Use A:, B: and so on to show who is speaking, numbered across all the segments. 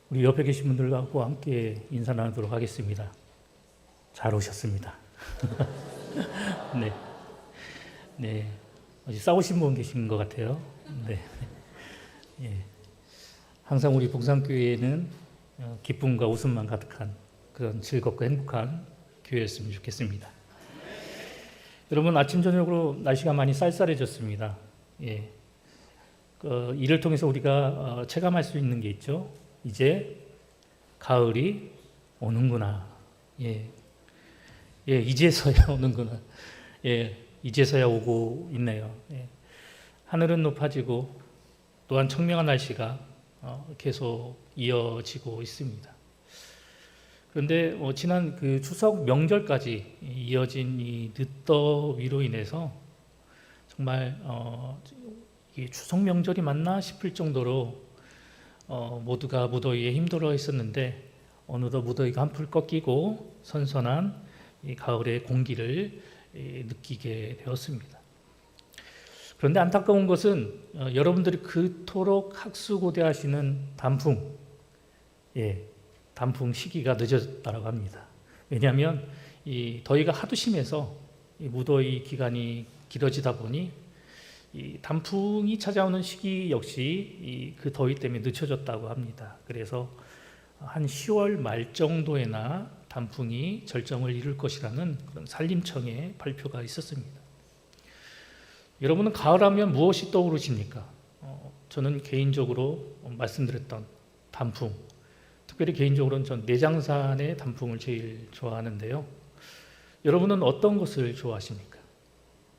A: 우리 옆에 계신 분들하고 함께 인사 나누도록 하겠습니다. 잘 오셨습니다. 네, 네, 어제 싸우신 분 계신 것 같아요. 네, 예. 항상 우리 봉산교회는 기쁨과 웃음만 가득한 그런 즐겁고 행복한 교회였으면 좋겠습니다. 여러분, 아침 저녁으로 날씨가 많이 쌀쌀해졌습니다. 예. 이를 통해서 우리가 체감할 수 있는 게 있죠. 이제 가을이 오는구나. 예, 예, 이제서야 오는구나. 예, 이제서야 오고 있네요. 예. 하늘은 높아지고 또한 청명한 날씨가 계속 이어지고 있습니다. 그런데 지난 그 추석 명절까지 이어진 이 늦더위로 인해서 정말 이게 추석 명절이 맞나 싶을 정도로 모두가 무더위에 힘들어 했었는데 어느덧 무더위가 한풀 꺾이고 선선한 이 가을의 공기를 느끼게 되었습니다. 그런데 안타까운 것은 여러분들이 그토록 학수고대하시는 단풍, 단풍 시기가 늦어졌다고 합니다. 왜냐하면 이 더위가 하도 심해서 이 무더위 기간이 길어지다 보니 이 단풍이 찾아오는 시기 역시 그 더위 때문에 늦춰졌다고 합니다. 그래서 한 10월 말 정도에나 단풍이 절정을 이룰 것이라는 그런 산림청의 발표가 있었습니다. 여러분은 가을하면 무엇이 떠오르십니까? 저는 개인적으로 말씀드렸던 단풍, 특별히 개인적으로는 전 내장산의 단풍을 제일 좋아하는데요. 여러분은 어떤 것을 좋아하십니까?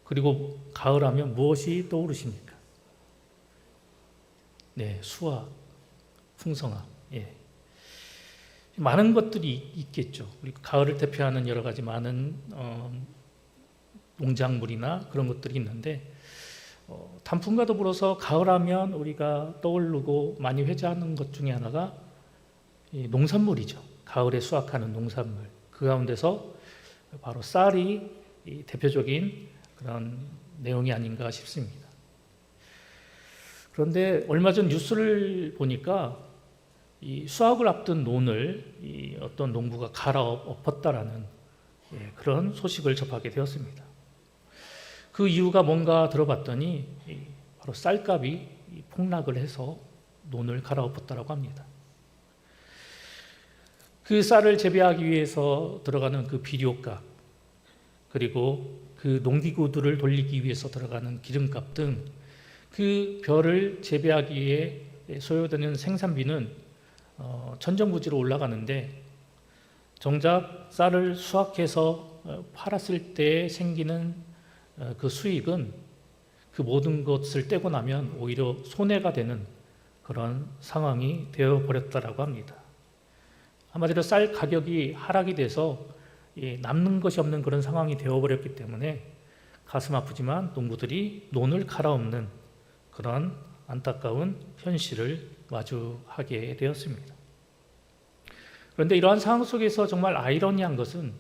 A: 그리고 가을하면 무엇이 떠오르십니까? 네, 수확, 풍성함. 예. 많은 것들이 있겠죠. 우리 가을을 대표하는 여러 가지 많은 농작물이나 그런 것들이 있는데 단풍과 더불어서 가을하면 우리가 떠오르고 많이 회자하는 것 중에 하나가 농산물이죠. 가을에 수확하는 농산물. 그 가운데서 바로 쌀이 대표적인 그런 내용이 아닌가 싶습니다. 그런데 얼마 전 뉴스를 보니까 이 수확을 앞둔 논을 어떤 농부가 갈아엎었다라는 그런 소식을 접하게 되었습니다. 그 이유가 뭔가 들어봤더니 바로 쌀값이 폭락을 해서 논을 갈아엎었다라고 합니다. 그 쌀을 재배하기 위해서 들어가는 그 비료값, 그리고 그 농기구들을 돌리기 위해서 들어가는 기름값 등 그 벼를 재배하기에 소요되는 생산비는 천정부지로 올라가는데 정작 쌀을 수확해서 팔았을 때 생기는 그 수익은 그 모든 것을 떼고 나면 오히려 손해가 되는 그런 상황이 되어버렸다라고 합니다. 한마디로 쌀 가격이 하락이 돼서 남는 것이 없는 그런 상황이 되어버렸기 때문에 가슴 아프지만 농부들이 논을 갈아엎는 그런 안타까운 현실을 마주하게 되었습니다. 그런데 이러한 상황 속에서 정말 아이러니한 것은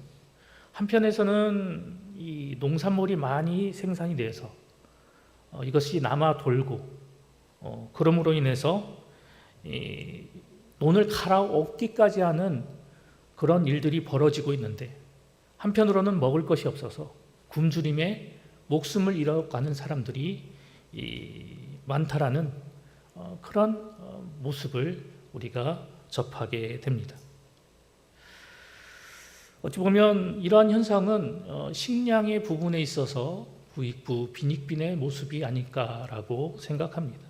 A: 한편에서는 이 농산물이 많이 생산이 돼서 이것이 남아 돌고 그러므로 인해서 논을 갈아엎기까지 하는 그런 일들이 벌어지고 있는데 한편으로는 먹을 것이 없어서 굶주림에 목숨을 잃어가는 사람들이 많다라는 그런 모습을 우리가 접하게 됩니다. 어찌 보면 이러한 현상은 식량의 부분에 있어서 부익부 빈익빈의 모습이 아닐까라고 생각합니다.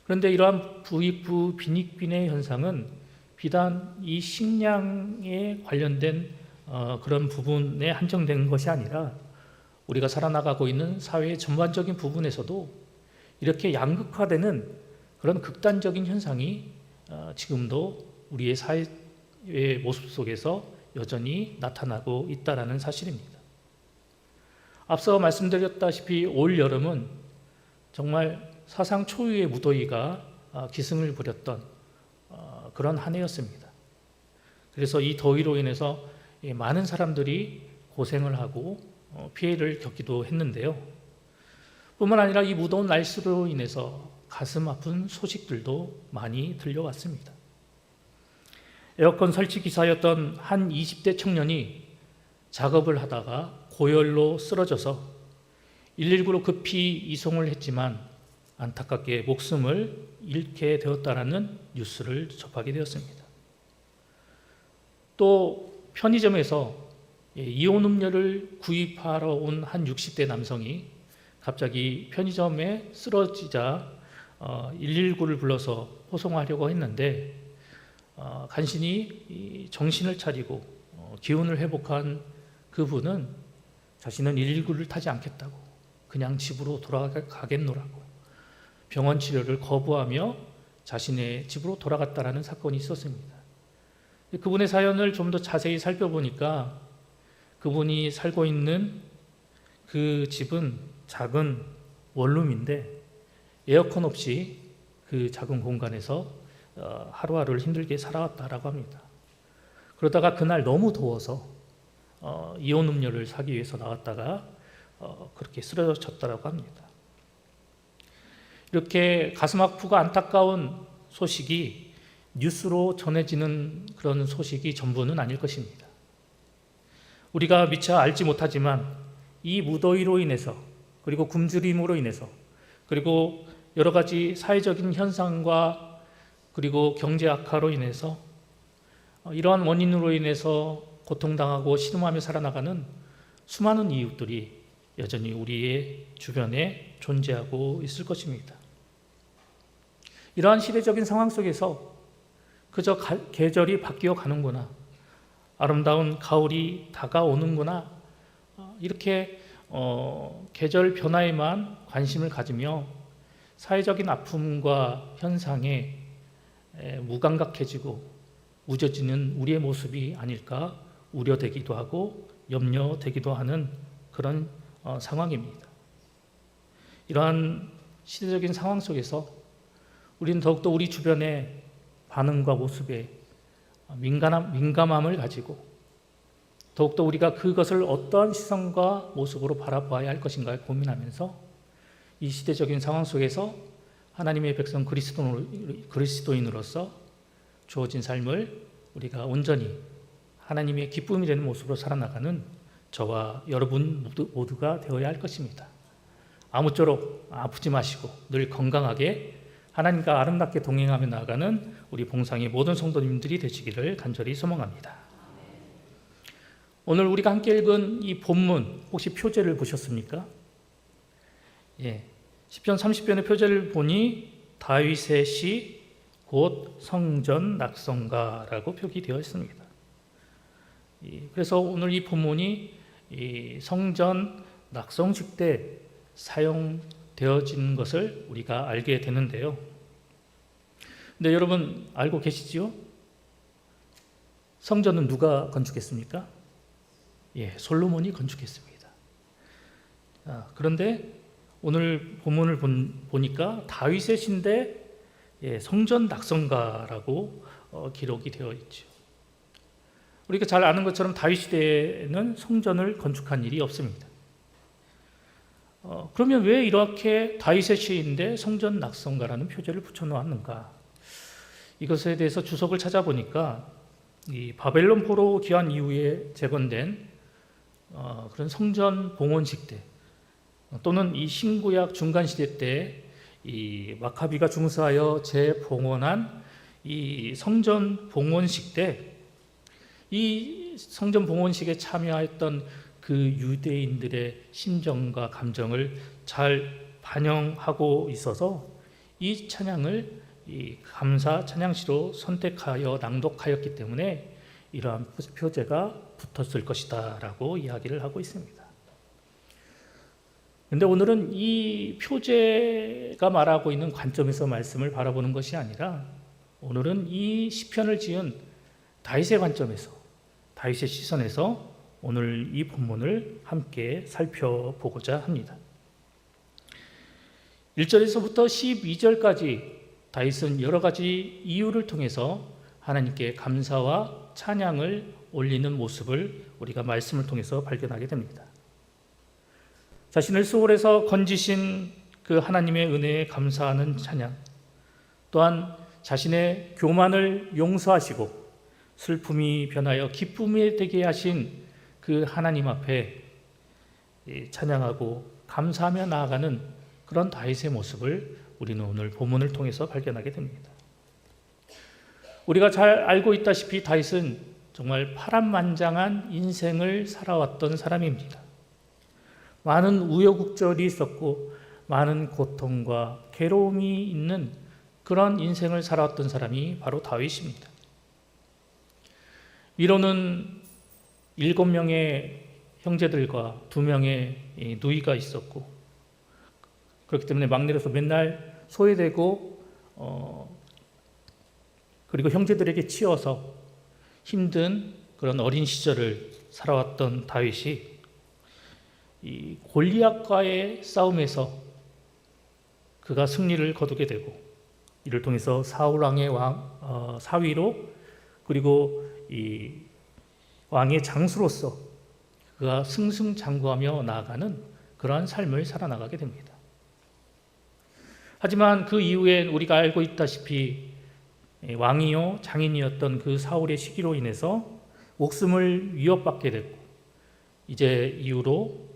A: 그런데 이러한 부익부 빈익빈의 현상은 비단 이 식량에 관련된 그런 부분에 한정된 것이 아니라 우리가 살아나가고 있는 사회의 전반적인 부분에서도 이렇게 양극화되는 그런 극단적인 현상이 지금도 우리의 사회의 모습 속에서 여전히 나타나고 있다는 사실입니다. 앞서 말씀드렸다시피 올 여름은 정말 사상 초유의 무더위가 기승을 부렸던 그런 한 해였습니다. 그래서 이 더위로 인해서 많은 사람들이 고생을 하고 피해를 겪기도 했는데요. 뿐만 아니라 이 무더운 날씨로 인해서 가슴 아픈 소식들도 많이 들려왔습니다. 에어컨 설치 기사였던 한 20대 청년이 작업을 하다가 고열로 쓰러져서 119로 급히 이송을 했지만 안타깝게 목숨을 잃게 되었다라는 뉴스를 접하게 되었습니다. 또 편의점에서 이온 음료를 구입하러 온 한 60대 남성이 갑자기 편의점에 쓰러지자 119를 불러서 호송하려고 했는데 간신히 정신을 차리고 기운을 회복한 그분은 자신은 119를 타지 않겠다고 그냥 집으로 돌아가겠노라고 병원 치료를 거부하며 자신의 집으로 돌아갔다라는 사건이 있었습니다. 그분의 사연을 좀 더 자세히 살펴보니까 그분이 살고 있는 그 집은 작은 원룸인데 에어컨 없이 그 작은 공간에서 하루하루를 힘들게 살아왔다라고 합니다. 그러다가 그날 너무 더워서 이온 음료를 사기 위해서 나왔다가 그렇게 쓰러졌다라고 합니다. 이렇게 가슴 아프고 안타까운 소식이 뉴스로 전해지는 그런 소식이 전부는 아닐 것입니다. 우리가 미처 알지 못하지만 이 무더위로 인해서 그리고 굶주림으로 인해서 그리고 여러 가지 사회적인 현상과 그리고 경제 악화로 인해서 이러한 원인으로 인해서 고통당하고 신음하며 살아나가는 수많은 이웃들이 여전히 우리의 주변에 존재하고 있을 것입니다. 이러한 시대적인 상황 속에서 그저 계절이 바뀌어 가는구나, 아름다운 가을이 다가오는구나, 이렇게 계절 변화에만 관심을 가지며 사회적인 아픔과 현상에 무감각해지고 무뎌지는 우리의 모습이 아닐까 우려되기도 하고 염려되기도 하는 그런 상황입니다. 이러한 시대적인 상황 속에서 우리는 더욱더 우리 주변의 반응과 모습에 민감함을 가지고 더욱더 우리가 그것을 어떠한 시선과 모습으로 바라봐야 할 것인가 고민하면서 이 시대적인 상황 속에서 하나님의 백성 그리스도인으로서 주어진 삶을 우리가 온전히 하나님의 기쁨이 되는 모습으로 살아나가는 저와 여러분 모두가 되어야 할 것입니다. 아무쪼록 아프지 마시고 늘 건강하게 하나님과 아름답게 동행하며 나아가는 우리 봉상의 모든 성도님들이 되시기를 간절히 소망합니다. 오늘 우리가 함께 읽은 이 본문 혹시 표제를 보셨습니까? 시편 30편의 표제를 보니 다윗의 시 곧 성전 낙성가라고 표기되어 있습니다. 그래서 오늘 이 본문이 성전 낙성식 때 사용되어진 것을 우리가 알게 되는데요. 근데 여러분 알고 계시지요? 성전은 누가 건축했습니까? 솔로몬이 건축했습니다. 그런데 오늘 본문을 보니까 다윗의 시인데 성전 낙성가라고 기록이 되어 있죠. 우리가 잘 아는 것처럼 다윗 시대에는 성전을 건축한 일이 없습니다. 그러면 왜 이렇게 다윗의 시인데 성전 낙성가라는 표제를 붙여놓았는가? 이것에 대해서 주석을 찾아보니까 이 바벨론 포로 귀환 이후에 재건된 그런 성전 봉헌식 때 또는 이 신구약 중간 시대 때 이 마카비가 중사하여 재봉헌한 이 성전 봉헌식 때 이 성전 봉헌식에 참여했던 그 유대인들의 심정과 감정을 잘 반영하고 있어서 이 찬양을 이 감사 찬양시로 선택하여 낭독하였기 때문에 이러한 표제가 붙었을 것이다 라고 이야기를 하고 있습니다. 그런데 오늘은 이 표제가 말하고 있는 관점에서 말씀을 바라보는 것이 아니라 오늘은 이 시편을 지은 다윗의 관점에서 다윗의 시선에서 오늘 이 본문을 함께 살펴보고자 합니다. 1절에서부터 12절까지 다윗은 여러 가지 이유를 통해서 하나님께 감사와 찬양을 올리는 모습을 우리가 말씀을 통해서 발견하게 됩니다. 자신을 수월에서 건지신 그 하나님의 은혜에 감사하는 찬양, 또한 자신의 교만을 용서하시고 슬픔이 변하여 기쁨이 되게 하신 그 하나님 앞에 찬양하고 감사하며 나아가는 그런 다윗의 모습을 우리는 오늘 본문을 통해서 발견하게 됩니다. 우리가 잘 알고 있다시피 다윗은 정말 파란만장한 인생을 살아왔던 사람입니다. 많은 우여곡절이 있었고 많은 고통과 괴로움이 있는 그런 인생을 살아왔던 사람이 바로 다윗입니다. 위로는 7명의 형제들과 2명의 누이가 있었고, 그렇기 때문에 막내로서 맨날 소외되고 그리고 형제들에게 치여서 힘든 그런 어린 시절을 살아왔던 다윗이 이 골리앗과의 싸움에서 그가 승리를 거두게 되고, 이를 통해서 사울 왕의 사위로, 그리고 이 왕의 장수로서 그가 승승장구하며 나아가는 그러한 삶을 살아나가게 됩니다. 하지만 그 이후에 우리가 알고 있다시피 왕이요 장인이었던 그 사울의 시기로 인해서 목숨을 위협받게 됐고, 이제 이후로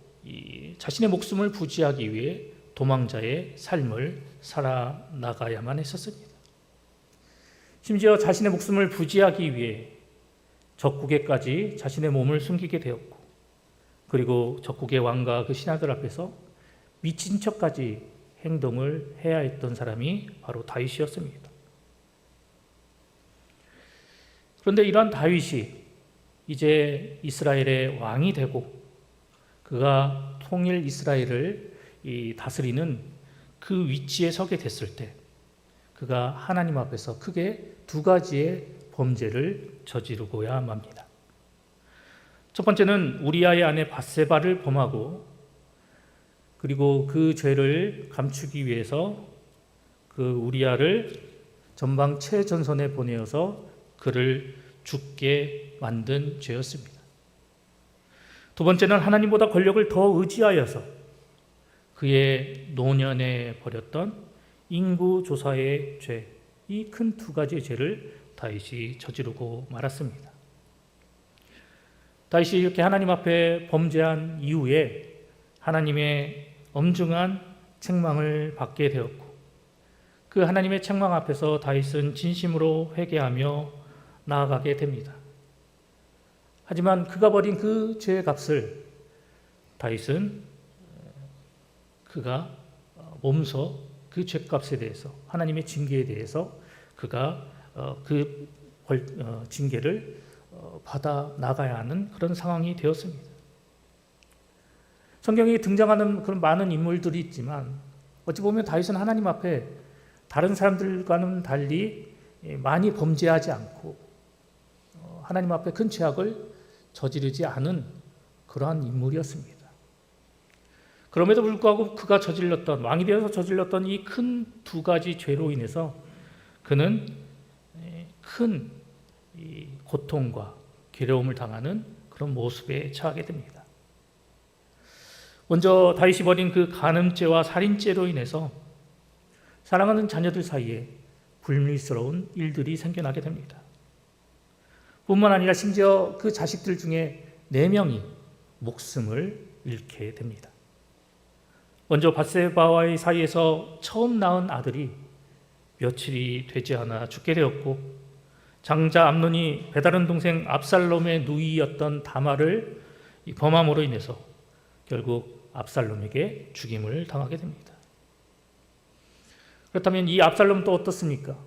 A: 자신의 목숨을 부지하기 위해 도망자의 삶을 살아나가야만 했었습니다. 심지어 자신의 목숨을 부지하기 위해 적국에까지 자신의 몸을 숨기게 되었고, 그리고 적국의 왕과 그 신하들 앞에서 미친 척까지 행동을 해야 했던 사람이 바로 다윗이었습니다. 그런데 이러한 다윗이 이제 이스라엘의 왕이 되고 그가 통일 이스라엘을 다스리는 그 위치에 서게 됐을 때 그가 하나님 앞에서 크게 2가지의 범죄를 저지르고야 맙니다. 첫 번째는 우리아의 아내 밧세바를 범하고, 그리고 그 죄를 감추기 위해서 그 우리아를 전방 최전선에 보내어서 그를 죽게 만든 죄였습니다. 두 번째는 하나님보다 권력을 더 의지하여서 그의 노년에 벌였던 인구조사의 죄, 이 큰 2가지의 죄를 다윗이 저지르고 말았습니다. 다윗이 이렇게 하나님 앞에 범죄한 이후에 하나님의 엄중한 책망을 받게 되었고, 그 하나님의 책망 앞에서 다윗은 진심으로 회개하며 나아가게 됩니다. 하지만 그가 벌인 그 죄의 값을 다윗은 그가 몸소 그 죄값에 대해서, 하나님의 징계에 대해서 그가 그 징계를 받아 나가야 하는 그런 상황이 되었습니다. 성경에 등장하는 그런 많은 인물들이 있지만 어찌 보면 다윗은 하나님 앞에 다른 사람들과는 달리 많이 범죄하지 않고 하나님 앞에 큰 죄악을 저지르지 않은 그러한 인물이었습니다. 그럼에도 불구하고 그가 저질렀던, 왕이 되어서 저질렀던 이 큰 2가지 죄로 인해서 그는 큰 고통과 괴로움을 당하는 그런 모습에 처하게 됩니다. 먼저 다윗이 벌인 그 간음죄와 살인죄로 인해서 사랑하는 자녀들 사이에 불미스러운 일들이 생겨나게 됩니다. 뿐만 아니라 심지어 그 자식들 중에 4명이 목숨을 잃게 됩니다. 먼저 밧세바와의 사이에서 처음 낳은 아들이 며칠이 되지 않아 죽게 되었고, 장자 암논이 배다른 동생 압살롬의 누이였던 다말을 범함으로 인해서 결국 압살롬에게 죽임을 당하게 됩니다. 그렇다면 이 압살롬은 또 어떻습니까?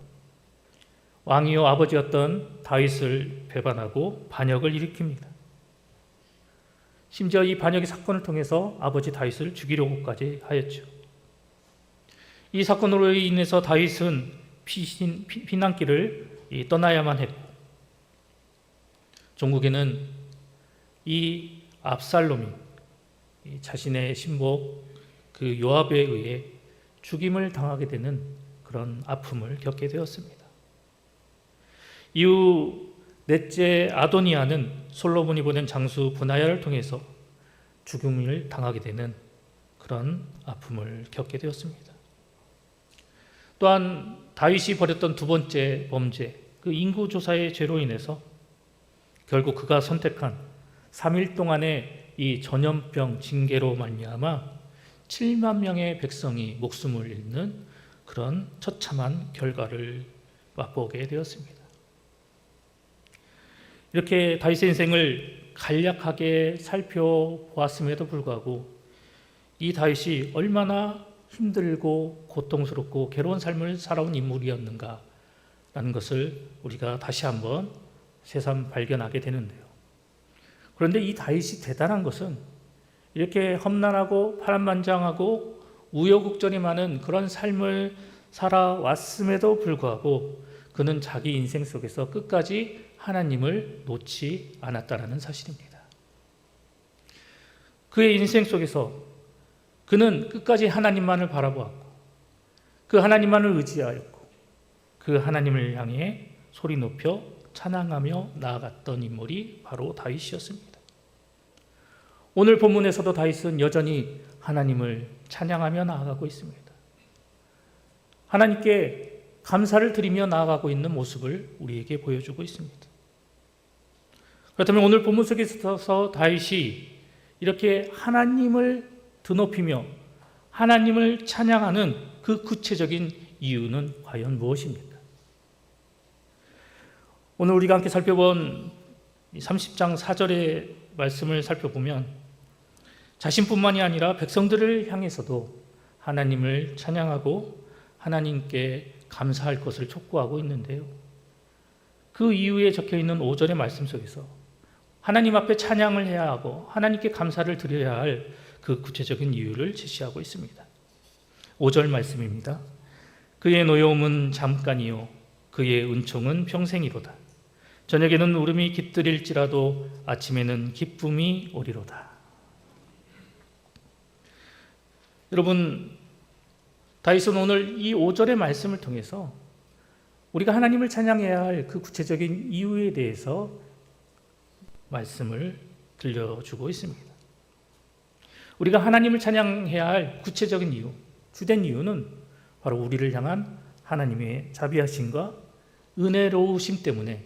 A: 왕이요 아버지였던 다윗을 배반하고 반역을 일으킵니다. 심지어 이 반역의 사건을 통해서 아버지 다윗을 죽이려고까지 하였죠. 이 사건으로 인해서 다윗은 피난길을 떠나야만 했고, 종국에는 이 압살롬이 자신의 신복 그 요압에 의해 죽임을 당하게 되는 그런 아픔을 겪게 되었습니다. 이후 넷째 아도니아는 솔로몬이 보낸 장수 브나야를 통해서 죽임을 당하게 되는 그런 아픔을 겪게 되었습니다. 또한 다윗이 벌였던 2번째 범죄, 그 인구조사의 죄로 인해서 결국 그가 선택한 3일 동안의 이 전염병 징계로 말미암아 7만 명의 백성이 목숨을 잃는 그런 처참한 결과를 맛보게 되었습니다. 이렇게 다윗의 인생을 간략하게 살펴보았음에도 불구하고 이 다윗이 얼마나 힘들고 고통스럽고 괴로운 삶을 살아온 인물이었는가라는 것을 우리가 다시 한번 새삼 발견하게 되는데요. 그런데 이 다윗이 대단한 것은 이렇게 험난하고 파란만장하고 우여곡절이 많은 그런 삶을 살아왔음에도 불구하고 그는 자기 인생 속에서 끝까지 하나님을 놓지 않았다는 사실입니다. 그의 인생 속에서 그는 끝까지 하나님만을 바라보았고 그 하나님만을 의지하였고 그 하나님을 향해 소리 높여 찬양하며 나아갔던 인물이 바로 다윗이었습니다. 오늘 본문에서도 다윗은 여전히 하나님을 찬양하며 나아가고 있습니다. 하나님께 감사를 드리며 나아가고 있는 모습을 우리에게 보여주고 있습니다. 그렇다면 오늘 본문 속에서 다윗이 이렇게 하나님을 드높이며 하나님을 찬양하는 그 구체적인 이유는 과연 무엇입니까? 오늘 우리가 함께 살펴본 30장 4절의 말씀을 살펴보면 자신뿐만이 아니라 백성들을 향해서도 하나님을 찬양하고 하나님께 감사할 것을 촉구하고 있는데요. 그 이유에 적혀있는 5절의 말씀 속에서 하나님 앞에 찬양을 해야 하고 하나님께 감사를 드려야 할 그 구체적인 이유를 제시하고 있습니다. 5절 말씀입니다. 그의 노여움은 잠깐이요 그의 은총은 평생이로다. 저녁에는 울음이 깃들일지라도 아침에는 기쁨이 오리로다. 여러분, 다윗은 오늘 이 5절의 말씀을 통해서 우리가 하나님을 찬양해야 할 그 구체적인 이유에 대해서 말씀을 들려주고 있습니다. 우리가 하나님을 찬양해야 할 구체적인 이유, 주된 이유는 바로 우리를 향한 하나님의 자비하심과 은혜로우심 때문에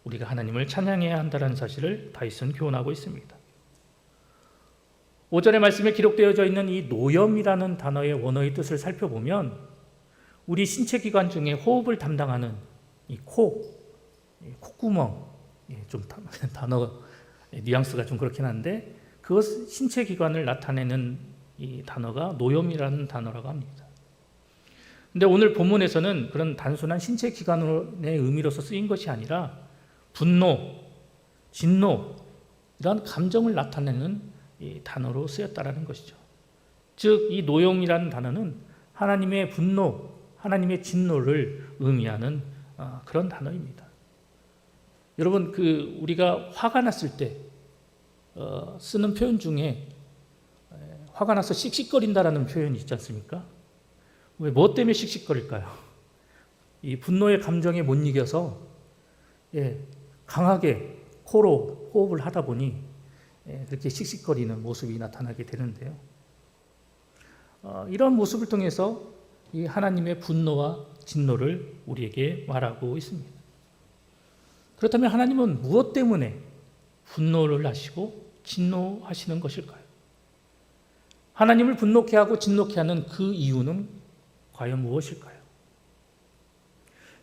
A: 우리가 하나님을 찬양해야 한다는 사실을 다윗은 교훈하고 있습니다. 5절의 말씀에 기록되어져 있는 이 노염이라는 단어의 원어의 뜻을 살펴보면 우리 신체 기관 중에 호흡을 담당하는 이 콧구멍, 좀 단어 뉘앙스가 좀 그렇긴 한데 그 신체 기관을 나타내는 이 단어가 노염이라는 단어라고 합니다. 근데 오늘 본문에서는 그런 단순한 신체 기관의 의미로서 쓰인 것이 아니라 분노, 진노 이런 감정을 나타내는 이 단어로 쓰였다라는 것이죠. 즉 이 노염이라는 단어는 하나님의 분노, 하나님의 진노를 의미하는 그런 단어입니다. 여러분 우리가 화가 났을 때 쓰는 표현 중에 화가 나서 씩씩거린다라는 표현이 있지 않습니까? 왜 뭐 때문에 씩씩거릴까요? 이 분노의 감정에 못 이겨서 강하게 코로 호흡을 하다 보니 그렇게 씩씩거리는 모습이 나타나게 되는데요. 이런 모습을 통해서 이 하나님의 분노와 진노를 우리에게 말하고 있습니다. 그렇다면 하나님은 무엇 때문에 분노를 하시고 진노하시는 것일까요? 하나님을 분노케 하고 진노케 하는 그 이유는 과연 무엇일까요?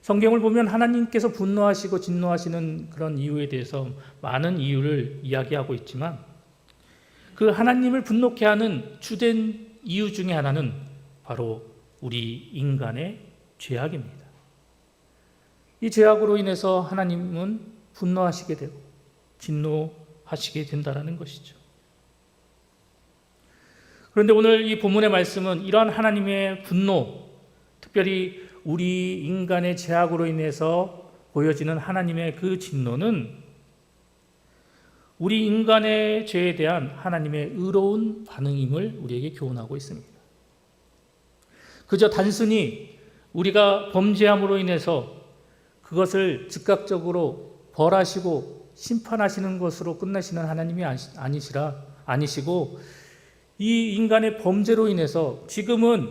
A: 성경을 보면 하나님께서 분노하시고 진노하시는 그런 이유에 대해서 많은 이유를 이야기하고 있지만 그 하나님을 분노케 하는 주된 이유 중에 하나는 바로 우리 인간의 죄악입니다. 이 죄악으로 인해서 하나님은 분노하시게 되고 진노하시게 된다는 것이죠. 그런데 오늘 이 본문의 말씀은 이러한 하나님의 분노, 특별히 우리 인간의 죄악으로 인해서 보여지는 하나님의 그 진노는 우리 인간의 죄에 대한 하나님의 의로운 반응임을 우리에게 교훈하고 있습니다. 그저 단순히 우리가 범죄함으로 인해서 그것을 즉각적으로 벌하시고 심판하시는 것으로 끝나시는 하나님이 아니시고 이 인간의 범죄로 인해서 지금은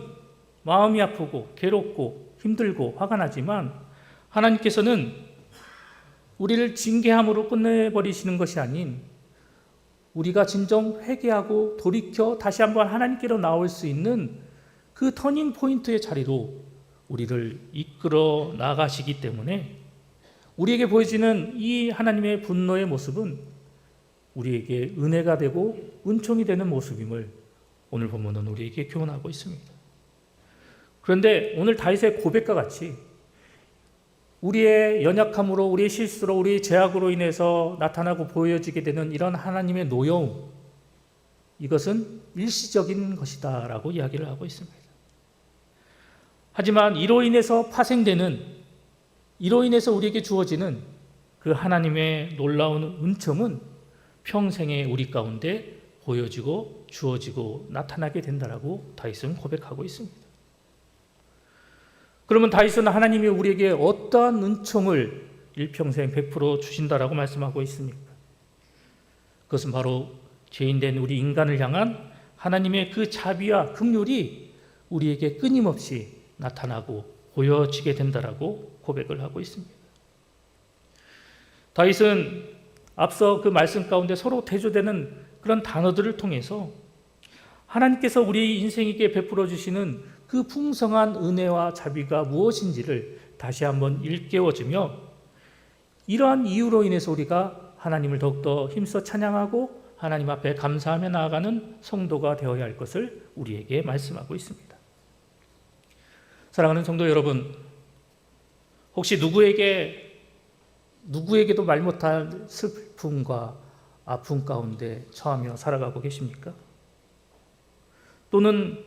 A: 마음이 아프고 괴롭고 힘들고 화가 나지만 하나님께서는 우리를 징계함으로 끝내버리시는 것이 아닌 우리가 진정 회개하고 돌이켜 다시 한번 하나님께로 나올 수 있는 그 터닝 포인트의 자리로 우리를 이끌어 나가시기 때문에 우리에게 보여지는 이 하나님의 분노의 모습은 우리에게 은혜가 되고 은총이 되는 모습임을 오늘 본문은 우리에게 교훈하고 있습니다. 그런데 오늘 다윗의 고백과 같이 우리의 연약함으로, 우리의 실수로, 우리의 죄악으로 인해서 나타나고 보여지게 되는 이런 하나님의 노여움, 이것은 일시적인 것이다 라고 이야기를 하고 있습니다. 하지만 이로 인해서 파생되는, 이로 인해서 우리에게 주어지는 그 하나님의 놀라운 은총은 평생에 우리 가운데 보여지고 주어지고 나타나게 된다라고 다윗은 고백하고 있습니다. 그러면 다윗은 하나님이 우리에게 어떠한 은총을 일평생 베풀어 주신다라고 말씀하고 있습니까? 그것은 바로 죄인된 우리 인간을 향한 하나님의 그 자비와 긍휼이 우리에게 끊임없이 나타나고 보여지게 된다라고 고백을 하고 있습니다. 다윗은 앞서 그 말씀 가운데 서로 대조되는 그런 단어들을 통해서 하나님께서 우리 인생에게 베풀어 주시는 그 풍성한 은혜와 자비가 무엇인지를 다시 한번 일깨워주며 이러한 이유로 인해서 우리가 하나님을 더욱더 힘써 찬양하고 하나님 앞에 감사하며 나아가는 성도가 되어야 할 것을 우리에게 말씀하고 있습니다. 사랑하는 성도 여러분, 혹시 누구에게도 말 못할 슬픔과 아픔 가운데 처하며 살아가고 계십니까? 또는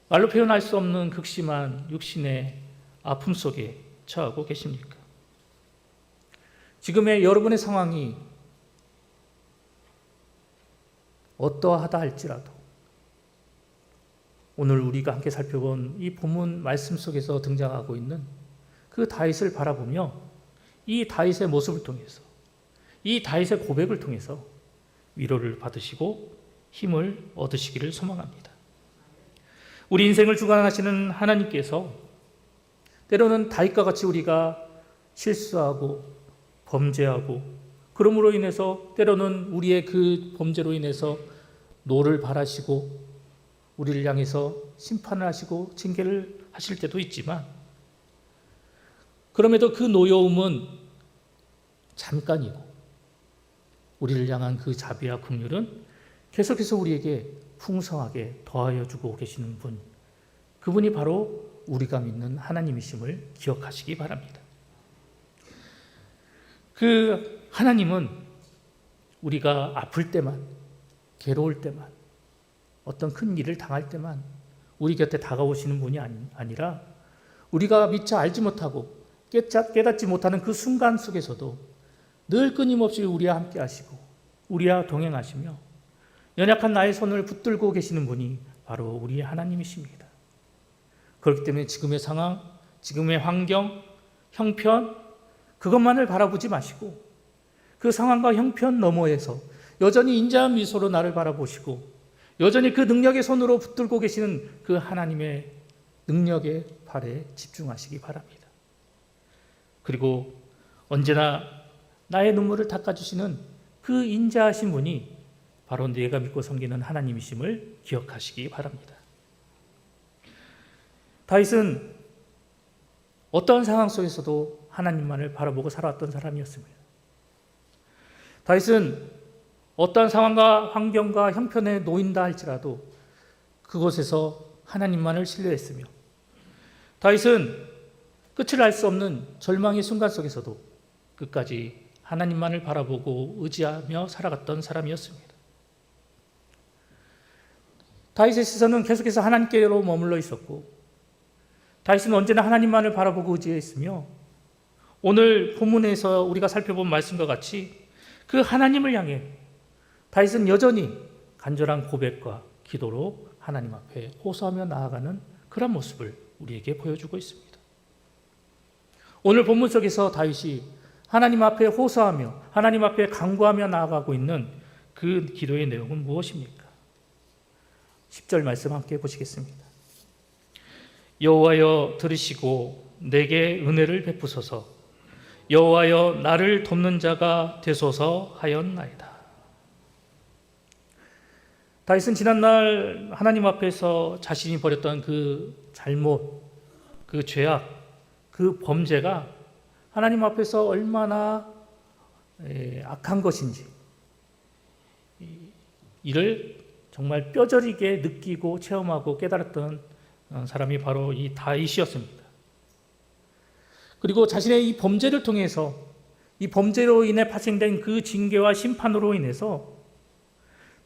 A: 말로 표현할 수 없는 극심한 육신의 아픔 속에 처하고 계십니까? 지금의 여러분의 상황이 어떠하다 할지라도 오늘 우리가 함께 살펴본 이 본문 말씀 속에서 등장하고 있는 그 다윗을 바라보며 이 다윗의 모습을 통해서, 이 다윗의 고백을 통해서 위로를 받으시고 힘을 얻으시기를 소망합니다. 우리 인생을 주관하시는 하나님께서 때로는 다윗과 같이 우리가 실수하고 범죄하고 그러므로 인해서 때로는 우리의 그 범죄로 인해서 노를 바라시고 우리를 향해서 심판을 하시고 징계를 하실 때도 있지만 그럼에도 그 노여움은 잠깐이고 우리를 향한 그 자비와 긍휼은 계속해서 우리에게 풍성하게 더하여 주고 계시는 분, 그분이 바로 우리가 믿는 하나님이심을 기억하시기 바랍니다. 그 하나님은 우리가 아플 때만, 괴로울 때만, 어떤 큰 일을 당할 때만 우리 곁에 다가오시는 분이 아니라 우리가 미처 알지 못하고 깨닫지 못하는 그 순간 속에서도 늘 끊임없이 우리와 함께 하시고 우리와 동행하시며 연약한 나의 손을 붙들고 계시는 분이 바로 우리의 하나님이십니다. 그렇기 때문에 지금의 상황, 지금의 환경, 형편, 그것만을 바라보지 마시고 그 상황과 형편 너머에서 여전히 인자한 미소로 나를 바라보시고 여전히 그 능력의 손으로 붙들고 계시는 그 하나님의 능력의 팔에 집중하시기 바랍니다. 그리고 언제나 나의 눈물을 닦아주시는 그 인자하신 분이 바로 내가 믿고 섬기는 하나님이심을 기억하시기 바랍니다. 다윗은 어떠한 상황 속에서도 하나님만을 바라보고 살아왔던 사람이었습니다. 다윗은 어떠한 상황과 환경과 형편에 놓인다 할지라도 그곳에서 하나님만을 신뢰했으며 다윗은 끝을 알 수 없는 절망의 순간 속에서도 끝까지 하나님만을 바라보고 의지하며 살아갔던 사람이었습니다. 다윗의 시선은 계속해서 하나님께로 머물러 있었고 다윗은 언제나 하나님만을 바라보고 의지했으며 오늘 본문에서 우리가 살펴본 말씀과 같이 그 하나님을 향해 다윗은 여전히 간절한 고백과 기도로 하나님 앞에 호소하며 나아가는 그런 모습을 우리에게 보여주고 있습니다. 오늘 본문 속에서 다윗이 하나님 앞에 호소하며 하나님 앞에 간구하며 나아가고 있는 그 기도의 내용은 무엇입니까? 10절 말씀 함께 보시겠습니다. 여호와여 들으시고 내게 은혜를 베푸소서. 여호와여 나를 돕는 자가 되소서 하였나이다. 다윗은 지난날 하나님 앞에서 자신이 벌였던 그 잘못, 그 죄악, 그 범죄가 하나님 앞에서 얼마나 악한 것인지 이를 정말 뼈저리게 느끼고 체험하고 깨달았던 사람이 바로 이 다윗이었습니다. 그리고 자신의 이 범죄를 통해서 이 범죄로 인해 발생된 그 징계와 심판으로 인해서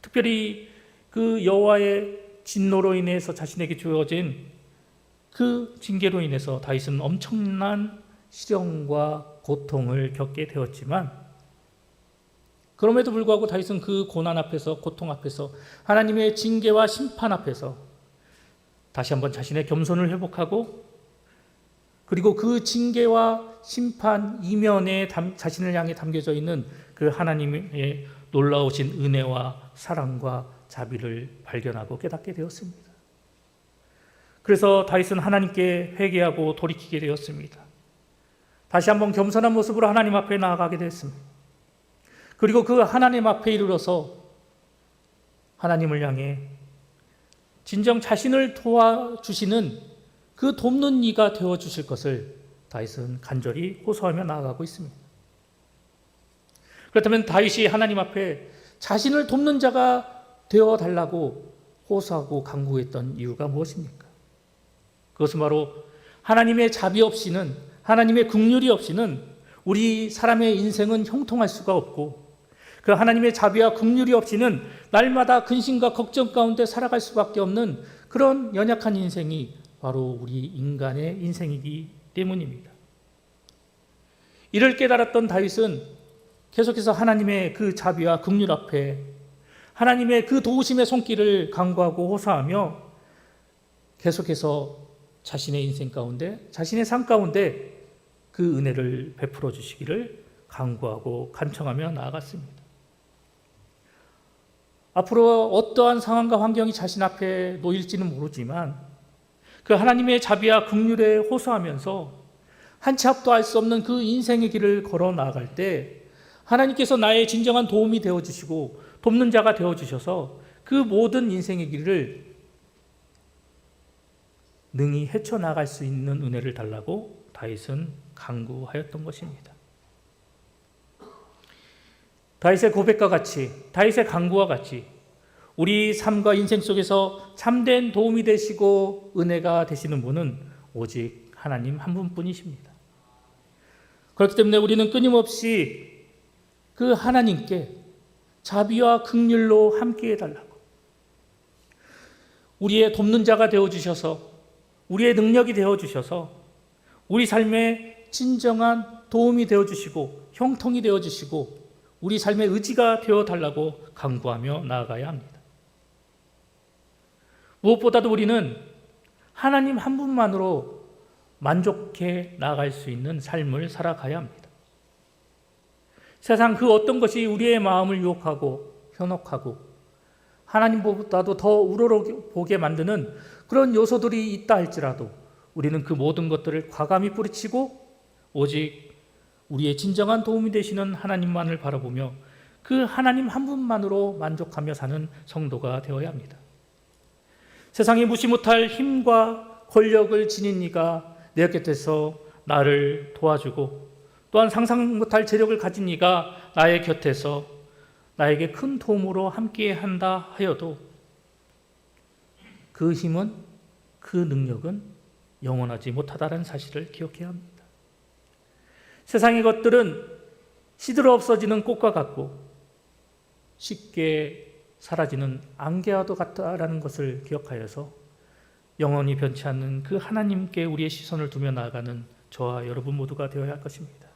A: 특별히 그 여호와의 진노로 인해서 자신에게 주어진 그 징계로 인해서 다윗은 엄청난 시련과 고통을 겪게 되었지만 그럼에도 불구하고 다윗은 그 고난 앞에서 고통 앞에서 하나님의 징계와 심판 앞에서 다시 한번 자신의 겸손을 회복하고 그리고 그 징계와 심판 이면에 자신을 향해 담겨져 있는 그 하나님의 놀라우신 은혜와 사랑과 자비를 발견하고 깨닫게 되었습니다. 그래서 다윗은 하나님께 회개하고 돌이키게 되었습니다. 다시 한번 겸손한 모습으로 하나님 앞에 나아가게 됐습니다. 그리고 그 하나님 앞에 이르러서 하나님을 향해 진정 자신을 도와주시는 그 돕는 이가 되어주실 것을 다윗은 간절히 호소하며 나아가고 있습니다. 그렇다면 다윗이 하나님 앞에 자신을 돕는 자가 되어달라고 호소하고 간구했던 이유가 무엇입니까? 그것은 바로 하나님의 자비 없이는, 하나님의 긍휼이 없이는 우리 사람의 인생은 형통할 수가 없고 그 하나님의 자비와 긍휼이 없이는 날마다 근심과 걱정 가운데 살아갈 수밖에 없는 그런 연약한 인생이 바로 우리 인간의 인생이기 때문입니다. 이를 깨달았던 다윗은 계속해서 하나님의 그 자비와 긍휼 앞에 하나님의 그 도우심의 손길을 간구하고 호소하며 계속해서 자신의 인생 가운데, 자신의 삶 가운데 그 은혜를 베풀어 주시기를 간구하고 간청하며 나아갔습니다. 앞으로 어떠한 상황과 환경이 자신 앞에 놓일지는 모르지만 그 하나님의 자비와 긍휼에 호소하면서 한 치 앞도 알 수 없는 그 인생의 길을 걸어 나아갈 때 하나님께서 나의 진정한 도움이 되어주시고 돕는 자가 되어주셔서 그 모든 인생의 길을 능히 헤쳐나갈 수 있는 은혜를 달라고 다윗은 간구하였던 것입니다. 다윗의 고백과 같이, 다윗의 간구와 같이 우리 삶과 인생 속에서 참된 도움이 되시고 은혜가 되시는 분은 오직 하나님 한 분뿐이십니다. 그렇기 때문에 우리는 끊임없이 그 하나님께 자비와 긍휼로 함께 해달라고, 우리의 돕는 자가 되어주셔서 우리의 능력이 되어주셔서 우리 삶에 진정한 도움이 되어주시고 형통이 되어주시고 우리 삶의 의지가 되어달라고 간구하며 나아가야 합니다. 무엇보다도 우리는 하나님 한 분만으로 만족해 나아갈 수 있는 삶을 살아가야 합니다. 세상 그 어떤 것이 우리의 마음을 유혹하고 현혹하고 하나님보다도 더 우러러보게 만드는 그런 요소들이 있다 할지라도 우리는 그 모든 것들을 과감히 뿌리치고 오직 우리의 진정한 도움이 되시는 하나님만을 바라보며 그 하나님 한 분만으로 만족하며 사는 성도가 되어야 합니다. 세상이 무시 못할 힘과 권력을 지닌 이가 내 곁에서 나를 도와주고 또한 상상 못할 재력을 가진 이가 나의 곁에서 나에게 큰 도움으로 함께한다 하여도 그 힘은, 그 능력은 영원하지 못하다는 사실을 기억해야 합니다. 세상의 것들은 시들어 없어지는 꽃과 같고 쉽게 사라지는 안개와도 같다라는 것을 기억하여서 영원히 변치 않는 그 하나님께 우리의 시선을 두며 나아가는 저와 여러분 모두가 되어야 할 것입니다.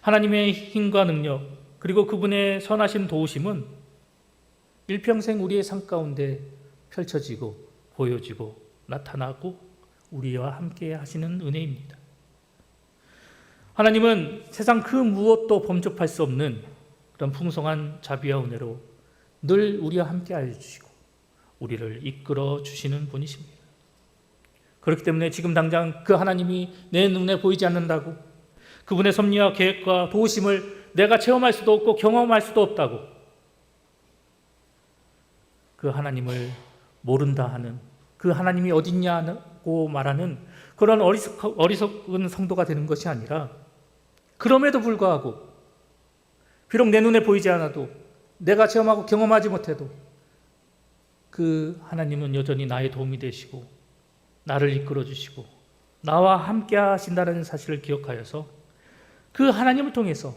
A: 하나님의 힘과 능력 그리고 그분의 선하신 도우심은 일평생 우리의 삶 가운데 펼쳐지고 보여지고 나타나고 우리와 함께 하시는 은혜입니다. 하나님은 세상 그 무엇도 범접할 수 없는 그런 풍성한 자비와 은혜로 늘 우리와 함께 해주시고 우리를 이끌어 주시는 분이십니다. 그렇기 때문에 지금 당장 그 하나님이 내 눈에 보이지 않는다고, 그분의 섭리와 계획과 도우심을 내가 체험할 수도 없고 경험할 수도 없다고 그 하나님을 모른다 하는, 그 하나님이 어딨냐고 말하는 그런 어리석은 성도가 되는 것이 아니라, 그럼에도 불구하고 비록 내 눈에 보이지 않아도 내가 체험하고 경험하지 못해도 그 하나님은 여전히 나의 도움이 되시고 나를 이끌어 주시고 나와 함께 하신다는 사실을 기억하여서 그 하나님을 통해서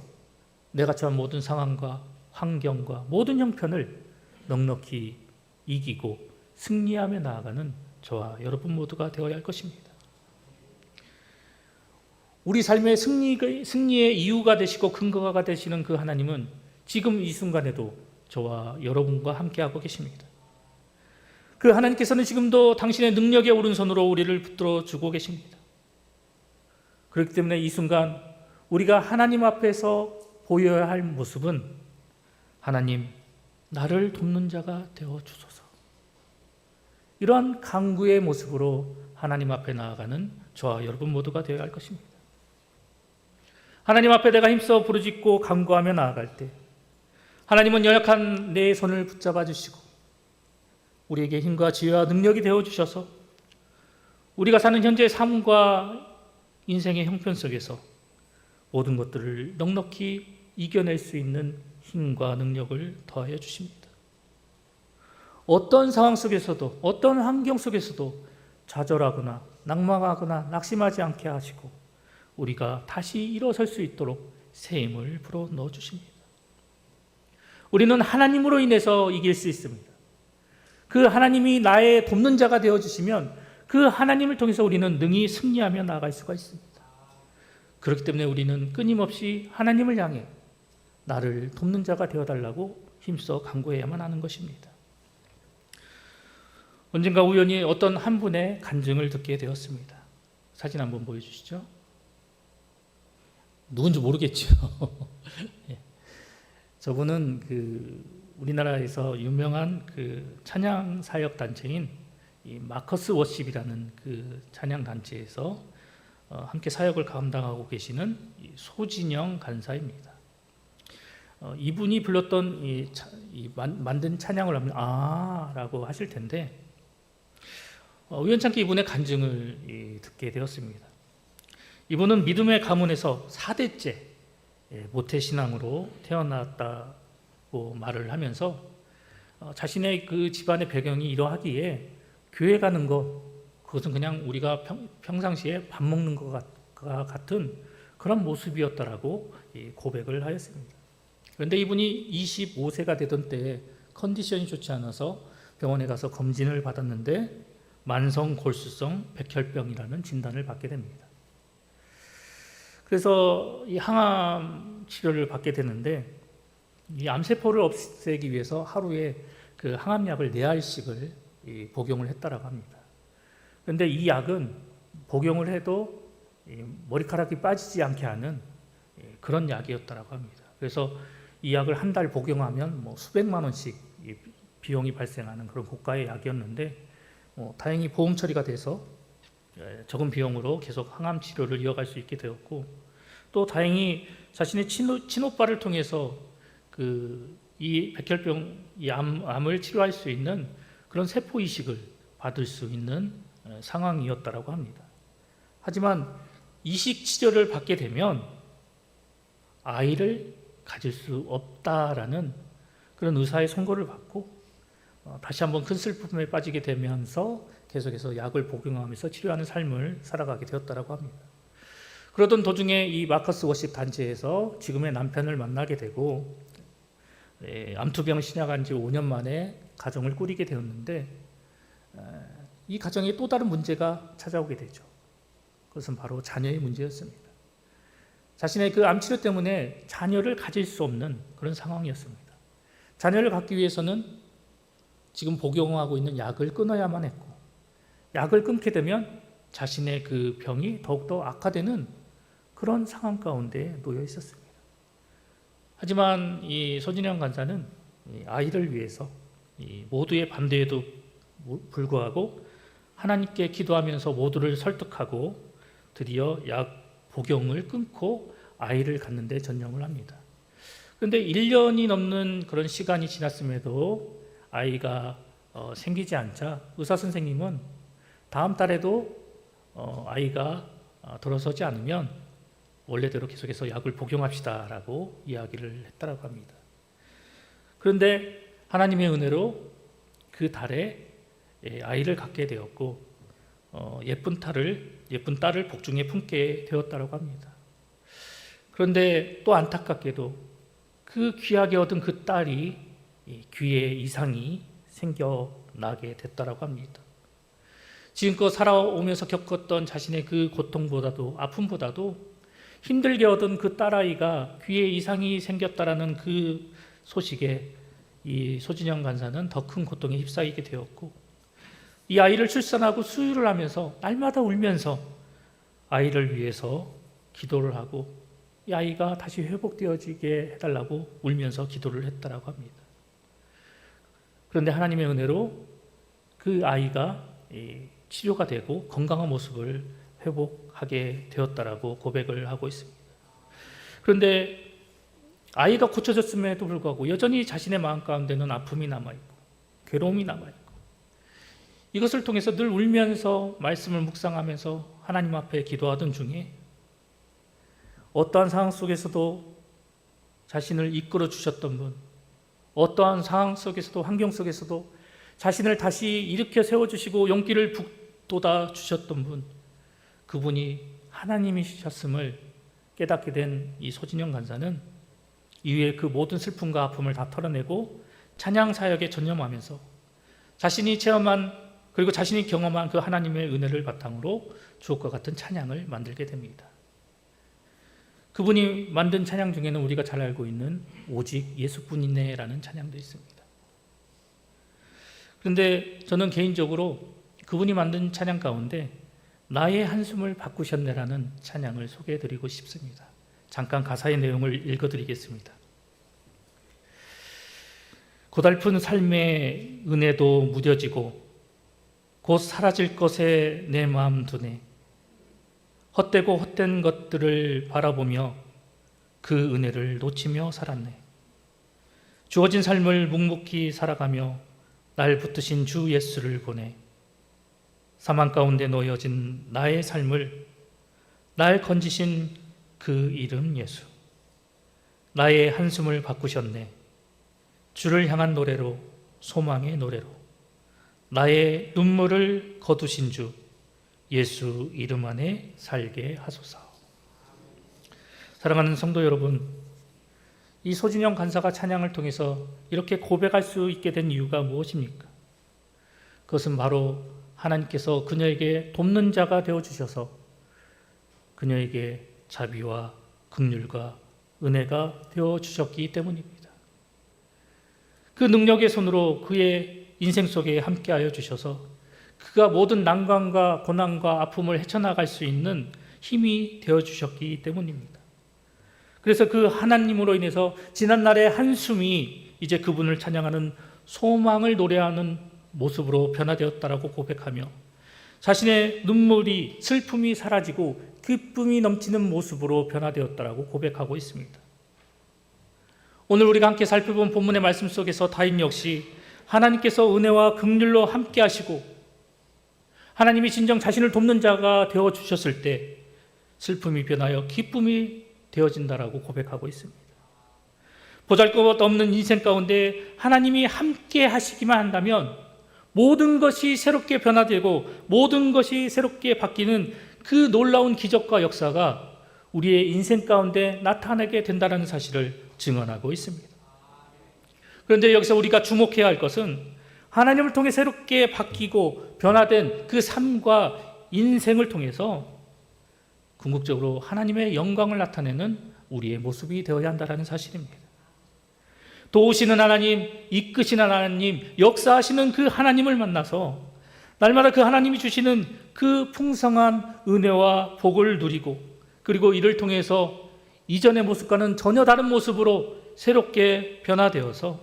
A: 내가 처한 모든 상황과 환경과 모든 형편을 넉넉히 이기고 승리하며 나아가는 저와 여러분 모두가 되어야 할 것입니다. 우리 삶의 승리의 이유가 되시고 근거가 되시는 그 하나님은 지금 이 순간에도 저와 여러분과 함께하고 계십니다. 그 하나님께서는 지금도 당신의 능력의 오른손으로 우리를 붙들어 주고 계십니다. 그렇기 때문에 이 순간 우리가 하나님 앞에서 보여야 할 모습은, 하나님, 나를 돕는 자가 되어 주소서. 이러한 간구의 모습으로 하나님 앞에 나아가는 저와 여러분 모두가 되어야 할 것입니다. 하나님 앞에 내가 힘써 부르짖고 간구하며 나아갈 때 하나님은 연약한 내 손을 붙잡아 주시고 우리에게 힘과 지혜와 능력이 되어 주셔서 우리가 사는 현재의 삶과 인생의 형편 속에서 모든 것들을 넉넉히 이겨낼 수 있는 힘과 능력을 더하여 주십니다. 어떤 상황 속에서도, 어떤 환경 속에서도 좌절하거나 낙망하거나 낙심하지 않게 하시고 우리가 다시 일어설 수 있도록 새 힘을 불어 넣어 주십니다. 우리는 하나님으로 인해서 이길 수 있습니다. 그 하나님이 나의 돕는 자가 되어 주시면 그 하나님을 통해서 우리는 능히 승리하며 나아갈 수가 있습니다. 그렇기 때문에 우리는 끊임없이 하나님을 향해 나를 돕는 자가 되어달라고 힘써 간구해야만 하는 것입니다. 언젠가 우연히 어떤 한 분의 간증을 듣게 되었습니다. 사진 한번 보여주시죠. 누군지 모르겠죠. 저분은 우리나라에서 유명한 찬양 사역 단체인 이 마커스 워십이라는 그 찬양 단체에서 함께 사역을 감당하고 계시는 소진영 간사입니다. 이분이 불렀던 만든 찬양을 하면 라고 하실 텐데, 우연찮게 이분의 간증을 듣게 되었습니다. 이분은 믿음의 가문에서 4대째 모태신앙으로 태어났다고 말을 하면서 자신의 그 집안의 배경이 이러하기에 교회 가는 것, 그것은 그냥 우리가 평상시에 밥 먹는 것과 같은 그런 모습이었다라고 고백을 하였습니다. 그런데 이분이 25세가 되던 때에 컨디션이 좋지 않아서 병원에 가서 검진을 받았는데 만성 골수성 백혈병이라는 진단을 받게 됩니다. 그래서 이 항암 치료를 받게 되는데 이 암세포를 없애기 위해서 하루에 그 항암약을 4알씩을 복용을 했다라고 합니다. 그런데 이 약은 복용을 해도 머리카락이 빠지지 않게 하는 그런 약이었다라고 합니다. 그래서 이 약을 한 달 복용하면 수백만 원씩 비용이 발생하는 그런 고가의 약이었는데 다행히 보험 처리가 돼서 적은 비용으로 계속 항암 치료를 이어갈 수 있게 되었고, 또 다행히 자신의 친오빠를 통해서 이 백혈병, 이 암을 치료할 수 있는 그런 세포 이식을 받을 수 있는 상황이었다라고 합니다. 하지만 이식 치료를 받게 되면 아이를 가질 수 없다라는 그런 의사의 선고를 받고 다시 한번 큰 슬픔에 빠지게 되면서 계속해서 약을 복용하면서 치료하는 삶을 살아가게 되었다라고 합니다. 그러던 도중에 이 마커스 워십 단체에서 지금의 남편을 만나게 되고 암투병 신약한 지 5년 만에 가정을 꾸리게 되었는데, 이 가정에 또 다른 문제가 찾아오게 되죠. 그것은 바로 자녀의 문제였습니다. 자신의 그 암치료 때문에 자녀를 가질 수 없는 그런 상황이었습니다. 자녀를 갖기 위해서는 지금 복용하고 있는 약을 끊어야만 했고, 약을 끊게 되면 자신의 그 병이 더욱더 악화되는 그런 상황 가운데 놓여 있었습니다. 하지만 이 소진영 간사는 아이를 위해서 모두의 반대에도 불구하고 하나님께 기도하면서 모두를 설득하고 드디어 약 복용을 끊고 아이를 갖는 데 전념을 합니다. 그런데 1년이 넘는 그런 시간이 지났음에도 아이가 생기지 않자 의사 선생님은 다음 달에도 아이가 들어서지 않으면 원래대로 계속해서 약을 복용합시다라고 이야기를 했다라고 합니다. 그런데 하나님의 은혜로 그 달에 아이를 갖게 되었고 예쁜 딸을 복중에 품게 되었다라고 합니다. 그런데 또 안타깝게도 그 귀하게 얻은 그 딸이 귀에 이상이 생겨나게 됐다라고 합니다. 지금껏 살아오면서 겪었던 자신의 그 고통보다도 아픔보다도 힘들게 얻은 그 딸아이가 귀에 이상이 생겼다라는 그 소식에 이 소진영 간사는 더 큰 고통에 휩싸이게 되었고, 이 아이를 출산하고 수유를 하면서 날마다 울면서 아이를 위해서 기도를 하고 이 아이가 다시 회복되어지게 해달라고 울면서 기도를 했다라고 합니다. 그런데 하나님의 은혜로 그 아이가 치료가 되고 건강한 모습을 회복하게 되었다라고 고백을 하고 있습니다. 그런데 아이가 고쳐졌음에도 불구하고 여전히 자신의 마음 가운데는 아픔이 남아있고 괴로움이 남아있고, 이것을 통해서 늘 울면서 말씀을 묵상하면서 하나님 앞에 기도하던 중에 어떠한 상황 속에서도 자신을 이끌어 주셨던 분, 어떠한 상황 속에서도 환경 속에서도 자신을 다시 일으켜 세워주시고 용기를 북돋아 주셨던 분, 그분이 하나님이셨음을 깨닫게 된 이 소진영 간사는 이후에 그 모든 슬픔과 아픔을 다 털어내고 찬양 사역에 전념하면서 자신이 체험한 그리고 자신이 경험한 그 하나님의 은혜를 바탕으로 주옥과 같은 찬양을 만들게 됩니다. 그분이 만든 찬양 중에는 우리가 잘 알고 있는 오직 예수뿐이네라는 찬양도 있습니다. 그런데 저는 개인적으로 그분이 만든 찬양 가운데 나의 한숨을 바꾸셨네라는 찬양을 소개해드리고 싶습니다. 잠깐 가사의 내용을 읽어드리겠습니다. 고달픈 삶의 은혜도 무뎌지고 곧 사라질 것에 내 마음 두네. 헛되고 헛된 것들을 바라보며 그 은혜를 놓치며 살았네. 주어진 삶을 묵묵히 살아가며 날 붙드신 주 예수를 보내. 사망 가운데 놓여진 나의 삶을 날 건지신 그 이름 예수. 나의 한숨을 바꾸셨네. 주를 향한 노래로, 소망의 노래로 나의 눈물을 거두신 주 예수 이름 안에 살게 하소서. 사랑하는 성도 여러분, 이 소진영 간사가 찬양을 통해서 이렇게 고백할 수 있게 된 이유가 무엇입니까? 그것은 바로 하나님께서 그녀에게 돕는 자가 되어주셔서 그녀에게 자비와 긍휼과 은혜가 되어주셨기 때문입니다. 그 능력의 손으로 그의 인생 속에 함께하여 주셔서 그가 모든 난관과 고난과 아픔을 헤쳐나갈 수 있는 힘이 되어주셨기 때문입니다. 그래서 그 하나님으로 인해서 지난날의 한숨이 이제 그분을 찬양하는 소망을 노래하는 모습으로 변화되었다라고 고백하며 자신의 눈물이 슬픔이 사라지고 기쁨이 넘치는 모습으로 변화되었다라고 고백하고 있습니다. 오늘 우리가 함께 살펴본 본문의 말씀 속에서 다윗 역시 하나님께서 은혜와 긍휼로 함께 하시고 하나님이 진정 자신을 돕는 자가 되어주셨을 때 슬픔이 변하여 기쁨이 되어진다라고 고백하고 있습니다. 보잘것없는 인생 가운데 하나님이 함께 하시기만 한다면 모든 것이 새롭게 변화되고 모든 것이 새롭게 바뀌는 그 놀라운 기적과 역사가 우리의 인생 가운데 나타나게 된다는 사실을 증언하고 있습니다. 그런데 여기서 우리가 주목해야 할 것은 하나님을 통해 새롭게 바뀌고 변화된 그 삶과 인생을 통해서 궁극적으로 하나님의 영광을 나타내는 우리의 모습이 되어야 한다는 사실입니다. 도우시는 하나님, 이끄시는 하나님, 역사하시는 그 하나님을 만나서 날마다 그 하나님이 주시는 그 풍성한 은혜와 복을 누리고 그리고 이를 통해서 이전의 모습과는 전혀 다른 모습으로 새롭게 변화되어서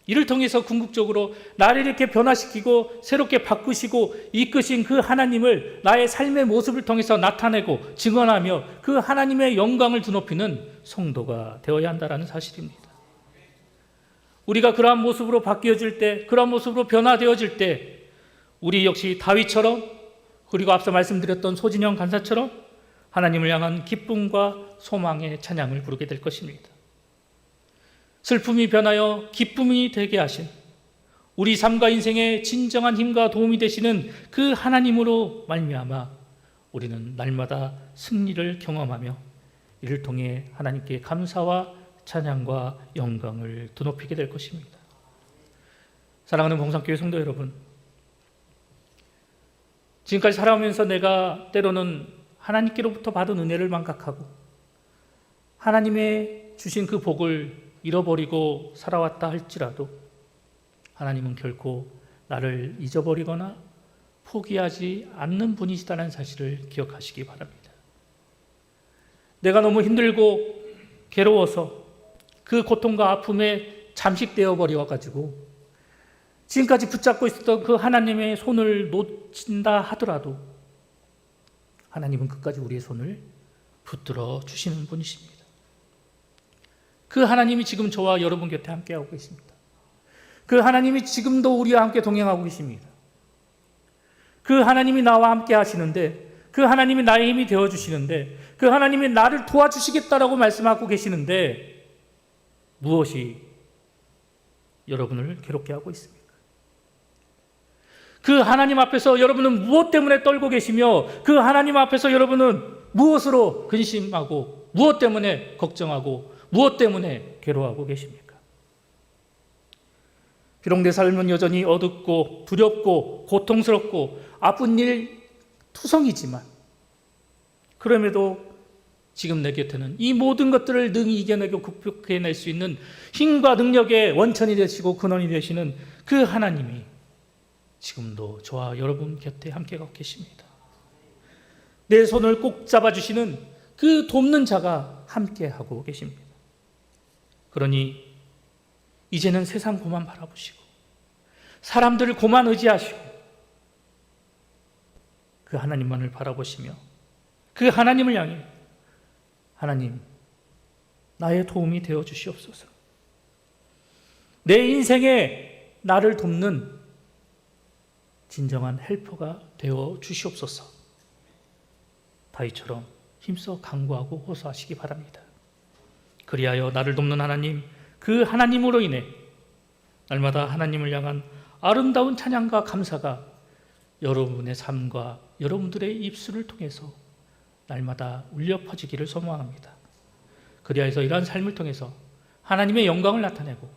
A: 이를 통해서 궁극적으로 나를 이렇게 변화시키고 새롭게 바꾸시고 이끄신 그 하나님을 나의 삶의 모습을 통해서 나타내고 증언하며 그 하나님의 영광을 드높이는 성도가 되어야 한다는 사실입니다. 우리가 그러한 모습으로 바뀌어질 때, 그러한 모습으로 변화되어질 때 우리 역시 다윗처럼, 그리고 앞서 말씀드렸던 소진영 간사처럼 하나님을 향한 기쁨과 소망의 찬양을 부르게 될 것입니다. 슬픔이 변하여 기쁨이 되게 하신, 우리 삶과 인생의 진정한 힘과 도움이 되시는 그 하나님으로 말미암아 우리는 날마다 승리를 경험하며 이를 통해 하나님께 감사와 찬양과 영광을 드높이게 될 것입니다. 사랑하는 봉산교회 성도 여러분, 지금까지 살아오면서 내가 때로는 하나님께로부터 받은 은혜를 망각하고 하나님의 주신 그 복을 잃어버리고 살아왔다 할지라도 하나님은 결코 나를 잊어버리거나 포기하지 않는 분이시다는 사실을 기억하시기 바랍니다. 내가 너무 힘들고 괴로워서 그 고통과 아픔에 잠식되어 버려가지고 지금까지 붙잡고 있었던 그 하나님의 손을 놓친다 하더라도 하나님은 끝까지 우리의 손을 붙들어 주시는 분이십니다. 그 하나님이 지금 저와 여러분 곁에 함께하고 계십니다. 그 하나님이 지금도 우리와 함께 동행하고 계십니다. 그 하나님이 나와 함께 하시는데, 그 하나님이 나의 힘이 되어주시는데, 그 하나님이 나를 도와주시겠다라고 말씀하고 계시는데 무엇이 여러분을 괴롭게 하고 있습니까? 그 하나님 앞에서 여러분은 무엇 때문에 떨고 계시며, 그 하나님 앞에서 여러분은 무엇으로 근심하고 무엇 때문에 걱정하고 무엇 때문에 괴로워하고 계십니까? 비록 내 삶은 여전히 어둡고 두렵고 고통스럽고 아픈 일 투성이지만 그럼에도 지금 내 곁에는 이 모든 것들을 능히 이겨내고 극복해낼 수 있는 힘과 능력의 원천이 되시고 근원이 되시는 그 하나님이 지금도 저와 여러분 곁에 함께 가고 계십니다. 내 손을 꼭 잡아주시는 그 돕는 자가 함께 하고 계십니다. 그러니 이제는 세상 고만 바라보시고 사람들을 고만 의지하시고 그 하나님만을 바라보시며 그 하나님을 향해 하나님, 나의 도움이 되어 주시옵소서. 내 인생에 나를 돕는 진정한 헬퍼가 되어 주시옵소서. 다윗처럼 힘써 간구하고 호소하시기 바랍니다. 그리하여 나를 돕는 하나님, 그 하나님으로 인해 날마다 하나님을 향한 아름다운 찬양과 감사가 여러분의 삶과 여러분들의 입술을 통해서 날마다 울려 퍼지기를 소망합니다. 그리하여서 이러한 삶을 통해서 하나님의 영광을 나타내고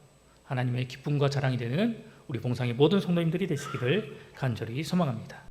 A: 하나님의 기쁨과 자랑이 되는 우리 봉상의 모든 성도님들이 되시기를 간절히 소망합니다.